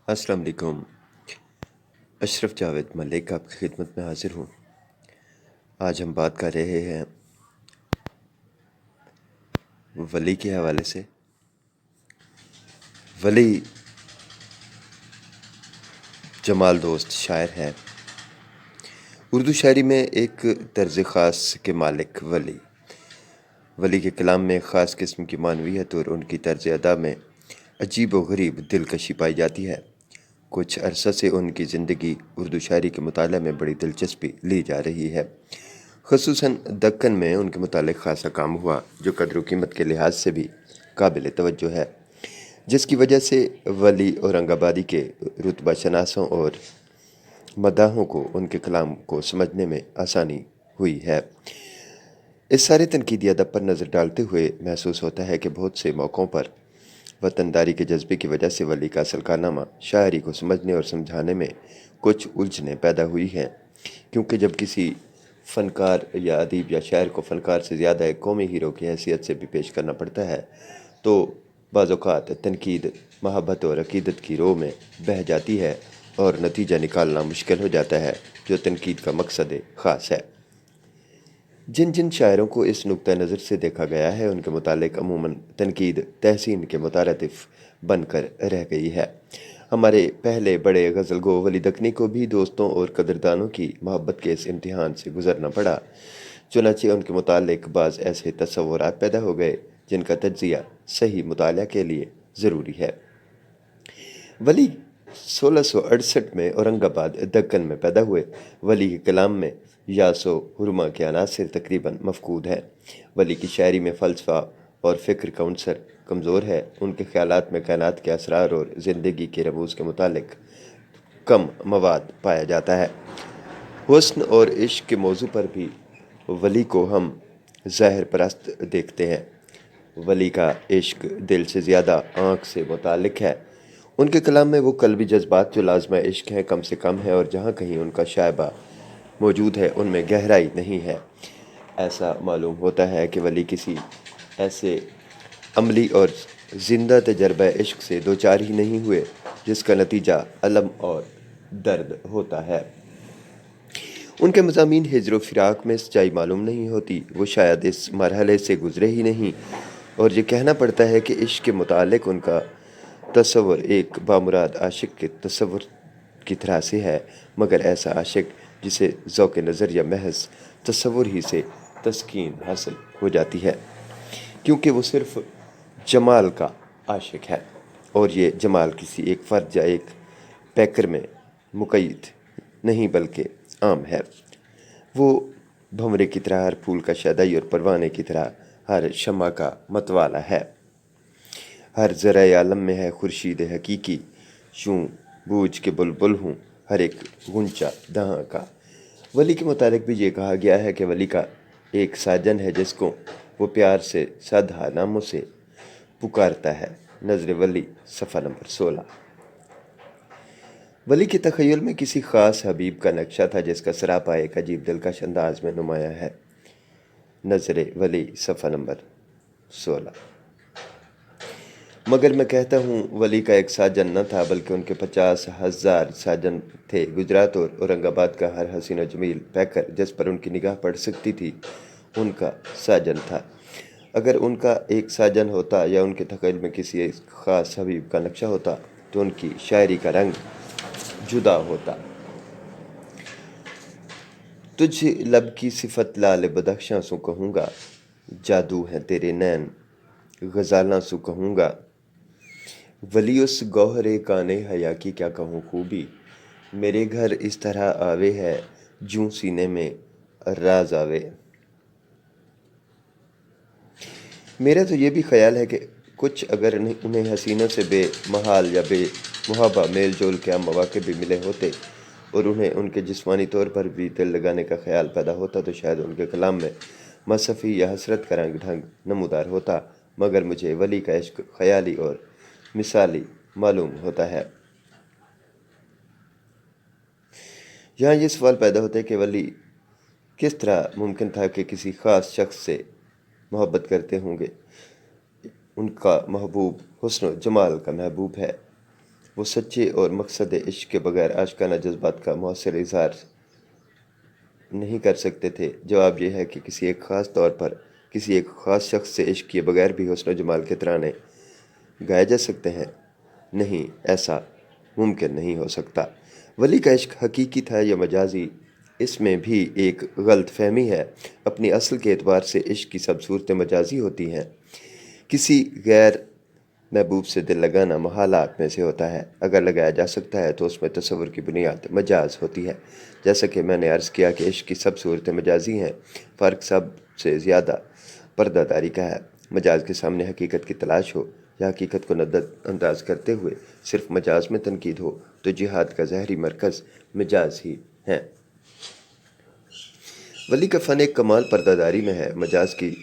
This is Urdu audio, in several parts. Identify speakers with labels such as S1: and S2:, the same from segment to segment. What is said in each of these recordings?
S1: السلام علیکم۔ اشرف جاوید ملک آپ کی خدمت میں حاضر ہوں۔ آج ہم بات کر رہے ہیں ولی کے حوالے سے۔ ولی جمال دوست شاعر ہے۔ اردو شاعری میں ایک طرز خاص کے مالک ولی کے کلام میں ایک خاص قسم کی معنویت اور ان کی طرز ادا میں عجیب و غریب دلکشی پائی جاتی ہے۔ کچھ عرصہ سے ان کی زندگی اردو شاعری کے مطالعہ میں بڑی دلچسپی لی جا رہی ہے۔ خصوصاً دکن میں ان کے متعلق خاصا کام ہوا جو قدر و قیمت کے لحاظ سے بھی قابل توجہ ہے، جس کی وجہ سے ولی اورنگ آبادی کے رتبہ شناسوں اور مداحوں کو ان کے کلام کو سمجھنے میں آسانی ہوئی ہے۔ اس سارے تنقیدی ادب پر نظر ڈالتے ہوئے محسوس ہوتا ہے کہ بہت سے موقعوں پر وطنداری کے جذبے کی وجہ سے ولی کا اصل کارنامہ شاعری کو سمجھنے اور سمجھانے میں کچھ الجھنیں پیدا ہوئی ہیں، کیونکہ جب کسی فنکار یا ادیب یا شاعر کو فنکار سے زیادہ ایک قومی ہیرو کی حیثیت سے بھی پیش کرنا پڑتا ہے تو بعض اوقات تنقید محبت اور عقیدت کی رو میں بہہ جاتی ہے اور نتیجہ نکالنا مشکل ہو جاتا ہے جو تنقید کا مقصد خاص ہے۔ جن شاعروں کو اس نقطہ نظر سے دیکھا گیا ہے ان کے متعلق عموماً تنقید تحسین کے مترادف بن کر رہ گئی ہے۔ ہمارے پہلے بڑے غزل گو ولی دکنی کو بھی دوستوں اور قدردانوں کی محبت کے اس امتحان سے گزرنا پڑا، چنانچہ ان کے متعلق بعض ایسے تصورات پیدا ہو گئے جن کا تجزیہ صحیح مطالعہ کے لیے ضروری ہے۔ ولی 1668 میں اورنگ آباد دکن میں پیدا ہوئے۔ ولی کے کلام میں یاس و حرما کے عناصر تقریباً مفقود ہیں۔ ولی کی شاعری میں فلسفہ اور فکر کا عنصر کمزور ہے۔ ان کے خیالات میں کائنات کے اسرار اور زندگی کے رموز کے متعلق کم مواد پایا جاتا ہے۔ حسن اور عشق کے موضوع پر بھی ولی کو ہم ظاہر پرست دیکھتے ہیں۔ ولی کا عشق دل سے زیادہ آنکھ سے متعلق ہے۔ ان کے کلام میں وہ قلبی جذبات جو لازمہ عشق ہیں کم سے کم ہے، اور جہاں کہیں ان کا شائبہ موجود ہے ان میں گہرائی نہیں ہے۔ ایسا معلوم ہوتا ہے کہ ولی کسی ایسے عملی اور زندہ تجربہ عشق سے دوچار ہی نہیں ہوئے جس کا نتیجہ الم اور درد ہوتا ہے۔ ان کے مضامین ہجر و فراق میں سچائی معلوم نہیں ہوتی، وہ شاید اس مرحلے سے گزرے ہی نہیں، اور یہ کہنا پڑتا ہے کہ عشق کے متعلق ان کا تصور ایک بامراد عاشق کے تصور کی طرح سے ہے، مگر ایسا عاشق جسے ذوق نظر یا محض تصور ہی سے تسکین حاصل ہو جاتی ہے، کیونکہ وہ صرف جمال کا عاشق ہے، اور یہ جمال کسی ایک فرد یا ایک پیکر میں مقید نہیں بلکہ عام ہے۔ وہ بھنورے کی طرح ہر پھول کا شیدائی اور پروانے کی طرح ہر شمع کا متوالا ہے۔ ہر ذرہ عالم میں ہے خورشید حقیقی، یوں بوجھ کے بلبل ہوں ہر ایک غنچہ دہاں کا۔ ولی کے متعلق بھی یہ کہا گیا ہے کہ ولی کا ایک ساجن ہے جس کو وہ پیار سے سادہ ناموں سے پکارتا ہے۔ نظر ولی صفحہ نمبر 16۔ ولی کے تخیل میں کسی خاص حبیب کا نقشہ تھا جس کا سراپا ایک عجیب دلکش انداز میں نمایاں ہے۔ نظر ولی صفحہ نمبر 16۔ مگر میں کہتا ہوں ولی کا ایک ساجن نہ تھا بلکہ ان کے 50,000 ساجن تھے۔ گجرات اور اورنگ آباد کا ہر حسین و جمیل پیکر جس پر ان کی نگاہ پڑ سکتی تھی ان کا ساجن تھا۔ اگر ان کا ایک ساجن ہوتا یا ان کے تخیل میں کسی ایک خاص حبیب کا نقشہ ہوتا تو ان کی شاعری کا رنگ جدا ہوتا۔ تجھ لب کی صفت لعل بدخشاں سو کہوں گا، جادو ہے تیرے نین غزالاں سو کہوں گا۔ ولی اس گوہر کان حیا کی کیا کہوں خوبی، میرے گھر اس طرح آوے ہے جوں سینے میں راز آوے۔ میرا تو یہ بھی خیال ہے کہ کچھ اگر انہیں حسینوں سے بے محال یا بے محابہ میل جول کے عام مواقع بھی ملے ہوتے اور انہیں ان کے جسمانی طور پر بھی دل لگانے کا خیال پیدا ہوتا تو شاید ان کے کلام میں مصفی یا حسرت کا رنگ ڈھنگ نمودار ہوتا، مگر مجھے ولی کا عشق خیالی اور مثالی معلوم ہوتا ہے۔ یہاں یہ سوال پیدا ہوتا ہے کہ ولی کس طرح ممکن تھا کہ کسی خاص شخص سے محبت کرتے ہوں گے۔ ان کا محبوب حسن و جمال کا محبوب ہے، وہ سچے اور مقصد عشق کے بغیر عاشقانہ جذبات کا مؤثر اظہار نہیں کر سکتے تھے۔ جواب یہ ہے کہ کسی ایک خاص طور پر کسی ایک خاص شخص سے عشق کیے بغیر بھی حسن و جمال کے ترانے گائے جا سکتے ہیں۔ نہیں، ایسا ممکن نہیں ہو سکتا۔ ولی کا عشق حقیقی تھا یا مجازی، اس میں بھی ایک غلط فہمی ہے۔ اپنی اصل کے اعتبار سے عشق کی سب صورتیں مجازی ہوتی ہیں۔ کسی غیر محبوب سے دل لگانا محالات میں سے ہوتا ہے۔ اگر لگایا جا سکتا ہے تو اس میں تصور کی بنیاد مجاز ہوتی ہے۔ جیسا کہ میں نے عرض کیا کہ عشق کی سب صورتیں مجازی ہیں، فرق سب سے زیادہ پردہ داری کا ہے۔ مجاز کے سامنے حقیقت کی تلاش ہو یا حقیقت کو نظر انداز کرتے ہوئے صرف مجاز میں تنقید ہو تو جہاد کا ظاہری مرکز مجاز ہی ہے۔ ولی کا فن ایک کمال پردہ داری میں ہے۔ مجاز کی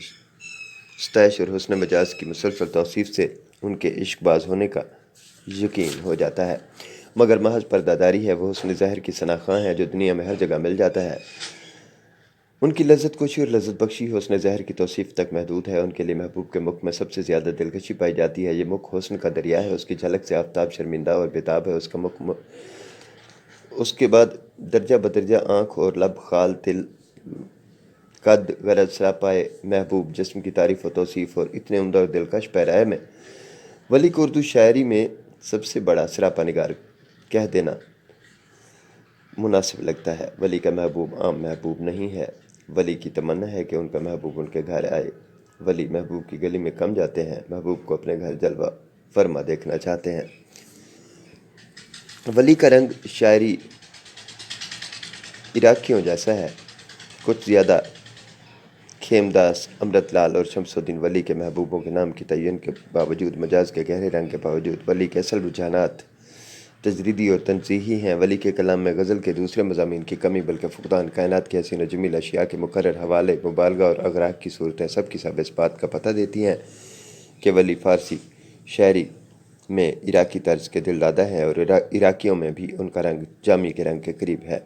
S1: ستائش اور حسن مجاز کی مسلسل توصیف سے ان کے عشق باز ہونے کا یقین ہو جاتا ہے، مگر محض پردہ داری ہے۔ وہ حسن ظاہر کی شناخواں ہے جو دنیا میں ہر جگہ مل جاتا ہے۔ ان کی لذت کشی اور لذت بخشی حسن ظاہر کی توصیف تک محدود ہے۔ ان کے لیے محبوب کے مکھ میں سب سے زیادہ دلکشی پائی جاتی ہے۔ یہ مکھ حسن کا دریا ہے، اس کی جھلک سے آفتاب شرمندہ اور بےتاب ہے۔ اس کا مکھ اس کے بعد درجہ بدرجہ آنکھ اور لب، خال، تل، قد، غرض، سراپائے محبوب جسم کی تعریف و توصیف، اور اتنے عمدہ اور دلکش پیرائے میں ولی کو اردو شاعری میں سب سے بڑا سراپا نگار کہہ دینا مناسب لگتا ہے۔ ولی کا محبوب عام محبوب نہیں ہے۔ ولی کی تمنا ہے کہ ان کا محبوب ان کے گھر آئے۔ ولی محبوب کی گلی میں کم جاتے ہیں، محبوب کو اپنے گھر جلوہ فرما دیکھنا چاہتے ہیں۔ ولی کا رنگ شاعری عراقیوں جیسا ہے، کچھ زیادہ۔ خیمداس، امرت لال اور شمس الدین ولی کے محبوبوں کے نام کی تعین کے باوجود، مجاز کے گہرے رنگ کے باوجود، ولی کے اصل رجحانات تجریدی اور تنزیہی ہیں۔ ولی کے کلام میں غزل کے دوسرے مضامین کی کمی بلکہ فقدان، کائنات کی حسین و جمیل اشیاء کے مقرر حوالے، مبالغہ اور اغراق کی صورتیں سب کی سب اس بات کا پتہ دیتی ہیں کہ ولی فارسی شاعری میں عراقی طرز کے دل دادہ ہیں، اور عراقیوں میں بھی ان کا رنگ جامی کے رنگ کے قریب ہے،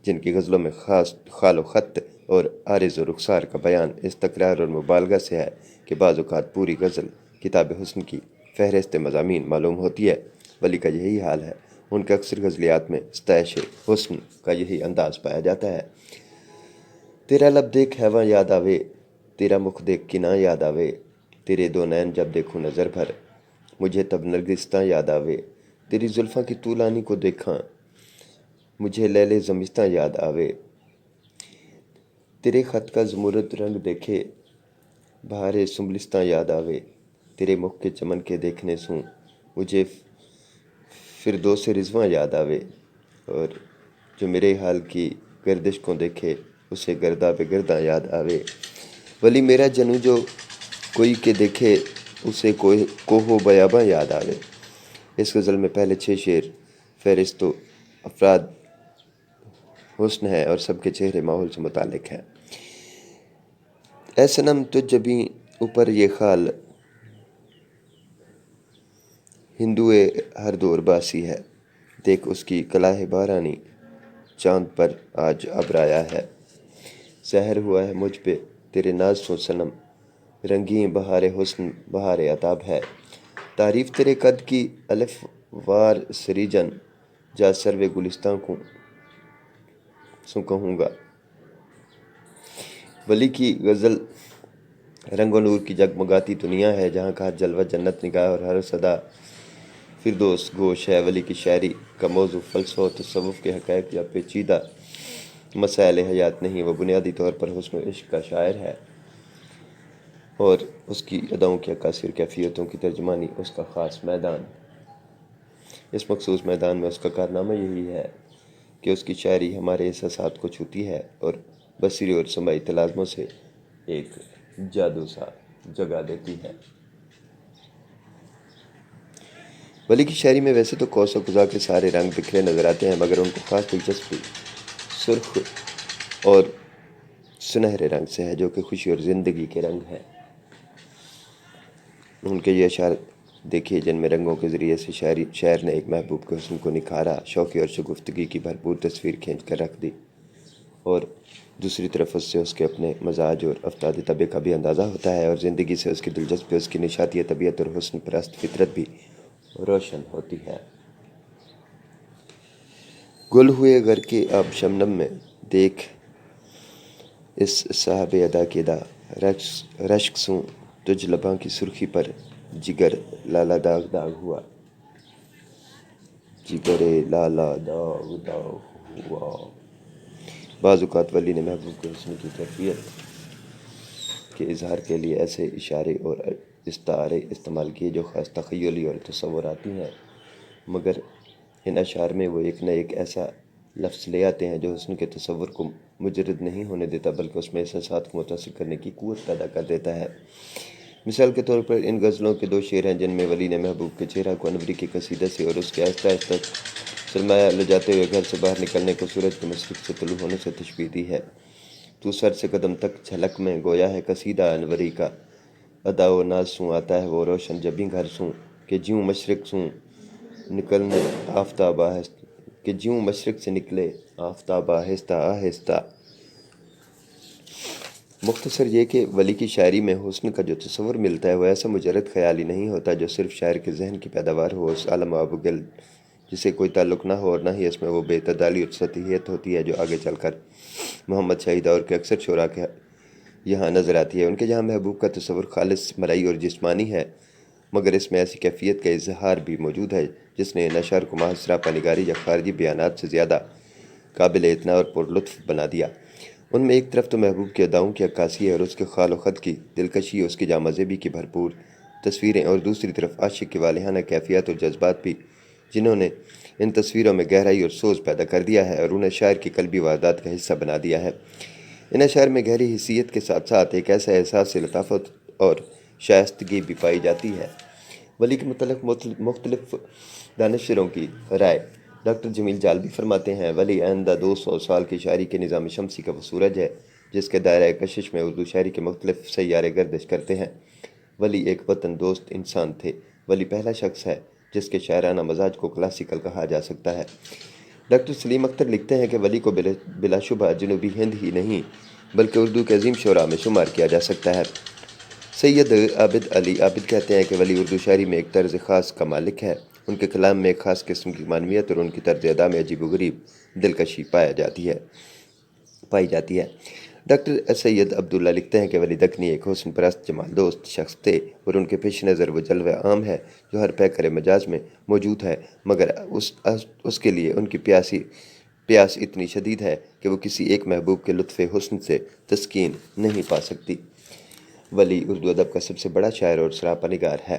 S1: جن کی غزلوں میں خاص خال و خط اور عارض و رخسار کا بیان اس تکرار اور مبالغہ سے ہے کہ بعض اوقات پوری غزل کتاب حسن کی فہرست مضامین معلوم ہوتی ہے۔ ولی کا یہی حال ہے۔ ان کے اکثر غزلیات میں ستائش حسن کا یہی انداز پایا جاتا ہے۔ تیرا لب دیکھ حیواں یاد آوے، تیرا مکھ دیکھ کناں یاد آوے، تیرے دو نین جب دیکھوں نظر بھر، مجھے تب نرگساں یاد آوے، تیری زلفاں کی طولانی کو دیکھاں، مجھے لیل زمستاں یاد آوے، تیرے خط کا زمرد رنگ دیکھے بہار سنبلستاں یاد آوے، تیرے مکھ کے چمن کے دیکھنے سوں مجھے فردوس رضواں یاد آوے، اور جو میرے حال کی گردش کو دیکھے اسے گرداب گرداں یاد آوے۔ ولی میرا جنو جو کوئی کے دیکھے اسے کوہ بیاباں یاد آوے۔ اس غزل میں پہلے 6 شعر فہرست و افراد حسن ہے اور سب کے چہرے ماحول سے متعلق ہیں۔ اے صنم تجھ جبیں اوپر یہ خال، ہندوئے ہر دور باسی ہے، دیکھ اس کی کلاہ بارانی چاند پر آج ابرایا ہے، سحر ہوا ہے مجھ پہ تیرے ناز سو صنم، رنگیں بہار حسن بہار عتاب ہے، تعریف تیرے قد کی الف وار سریجن، جا سرو گلستاں کو سو کہوں گا۔ ولی کی غزل رنگ و نور کی جگمگاتی دنیا ہے، جہاں کا ہر جلوہ جنت نگاہ اور ہر صدا فردوس گوش ہے۔ ولی کی شاعری کا موضوع فلسفہ و تصوف کے حقائق یا پیچیدہ مسائل حیات نہیں، وہ بنیادی طور پر حسن و عشق کا شاعر ہے، اور اس کی اداؤں کی عکاسی اور کیفیتوں کی ترجمانی اس کا خاص میدان۔ اس مخصوص میدان میں اس کا کارنامہ یہی ہے کہ اس کی شاعری ہمارے احساسات کو چھوتی ہے اور بصری اور سمعی تلازموں سے ایک جادو سا جگا دیتی ہے۔ ولی کی شاعری میں ویسے تو قوس و قزح کے سارے رنگ بکھرے نظر آتے ہیں، مگر ان کو خاص دلچسپی سرخ اور سنہرے رنگ سے ہے، جو کہ خوشی اور زندگی کے رنگ ہیں۔ ان کے یہ اشعار دیکھیے جن میں رنگوں کے ذریعے سے شاعر نے ایک محبوب کے حسن کو نکھارا، شوقی اور شگفتگی کی بھرپور تصویر کھینچ کر رکھ دی، اور دوسری طرف اس کے اپنے مزاج اور افتاد طبع کا بھی اندازہ ہوتا ہے، اور زندگی سے اس کی دلچسپی، اس کی نشاطی طبیعت اور حسن پرست فطرت بھی روشن ہوتی ہے۔ گل ہوئے غر کے آب شبنم میں، دیکھ اس صاحب ادا کی ادا، رشک سوں تجھ لباں کی سرخی پر، جگر لالا داغ داغ ہوا، جگر لالا داغ داغ ہوا۔ بعض اوقات ولی نے محبوب کے حسن کی کیفیت کے اظہار کے لیے ایسے اشارے اور استعارے استعمال کیے جو خاص تخیلی اور تصوراتی ہیں، مگر ان اشعار میں وہ ایک نہ ایک ایسا لفظ لے آتے ہیں جو حسن کے تصور کو مجرد نہیں ہونے دیتا، بلکہ اس میں احساسات کو متاثر کرنے کی قوت پیدا کر دیتا ہے۔ مثال کے طور پر ان غزلوں کے 2 شعر ہیں جن میں ولی نے محبوب کے چہرہ کو انوری کی قصیدہ سے اور اس کے آہستہ آہستہ سرمایہ لجاتے ہوئے گھر سے باہر نکلنے کو سورج کے مشرق سے طلوع ہونے سے تشبیہ دی ہے۔ تو سر سے قدم تک جھلک میں گویا ہے قصیدہ انوری کا، ادا و ناز سوں آتا ہے وہ روشن جبیں گھر سوں، کہ جیوں مشرق سوں نکلنے آفتاب آہستہ، کہ جیوں مشرق سے نکلے آفتاب آہستہ آہستہ۔ مختصر یہ کہ ولی کی شاعری میں حسن کا جو تصور ملتا ہے وہ ایسا مجرد خیالی نہیں ہوتا جو صرف شاعر کے ذہن کی پیداوار ہو، اس عالم آب و گل جسے کوئی تعلق نہ ہو، اور نہ ہی اس میں وہ بے اعتدالی اور سطحیت ہوتی ہے جو آگے چل کر محمد شاہی دور کے اکثر شعراء کے یہاں نظر آتی ہے۔ ان کے یہاں محبوب کا تصور خالص مرئی اور جسمانی ہے، مگر اس میں ایسی کیفیت کا اظہار بھی موجود ہے جس نے ان اشعار کو محض سراپا نگاری یا خارجی بیانات سے زیادہ قابل اعتنا اور پرلطف بنا دیا۔ ان میں ایک طرف تو محبوب کی اداؤں کی عکاسی ہے اور اس کے خال و خط کی دلکشی، اس کی جامہ زیبی کی بھرپور تصویریں، اور دوسری طرف عاشق کی والہانہ کیفیت اور جذبات بھی، جنہوں نے ان تصویروں میں گہرائی اور سوز پیدا کر دیا ہے اور انہیں شاعر کی قلبی واردات کا حصہ بنا دیا ہے۔ ان اشعار میں گہری حسیت کے ساتھ ساتھ ایک ایسا احساس سے لطافت اور شائستگی بھی پائی جاتی ہے۔ ولی کے متعلق مختلف دانشوروں کی رائے۔ ڈاکٹر جمیل جالبی فرماتے ہیں، ولی آئندہ 200 سال کی شاعری کے نظام شمسی کا وہ سورج ہے جس کے دائرہ کشش میں اردو شاعری کے مختلف سیارے گردش کرتے ہیں۔ ولی ایک وطن دوست انسان تھے۔ ولی پہلا شخص ہے جس کے شاعرانہ مزاج کو کلاسیکل کہا جا سکتا ہے۔ ڈاکٹر سلیم اختر لکھتے ہیں کہ ولی کو بلا شبہ جنوبی ہند ہی نہیں بلکہ اردو کے عظیم شعراء میں شمار کیا جا سکتا ہے۔ سید عابد علی عابد کہتے ہیں کہ ولی اردو شاعری میں ایک طرز خاص کا مالک ہے۔ ان کے کلام میں ایک خاص قسم کی معنویت اور ان کی طرز ادا میں عجیب و غریب دلکشی پائی جاتی ہے۔ ڈاکٹر سید عبداللہ لکھتے ہیں کہ ولی دکنی ایک حسن پرست جمال دوست شخص تھے اور ان کے پیش نظر وہ جلوہ عام ہے جو ہر پیکر مجاز میں موجود ہے، مگر اس کے لیے ان کی پیاس اتنی شدید ہے کہ وہ کسی ایک محبوب کے لطف حسن سے تسکین نہیں پا سکتی۔ ولی اردو ادب کا سب سے بڑا شاعر اور سراپا نگار ہے۔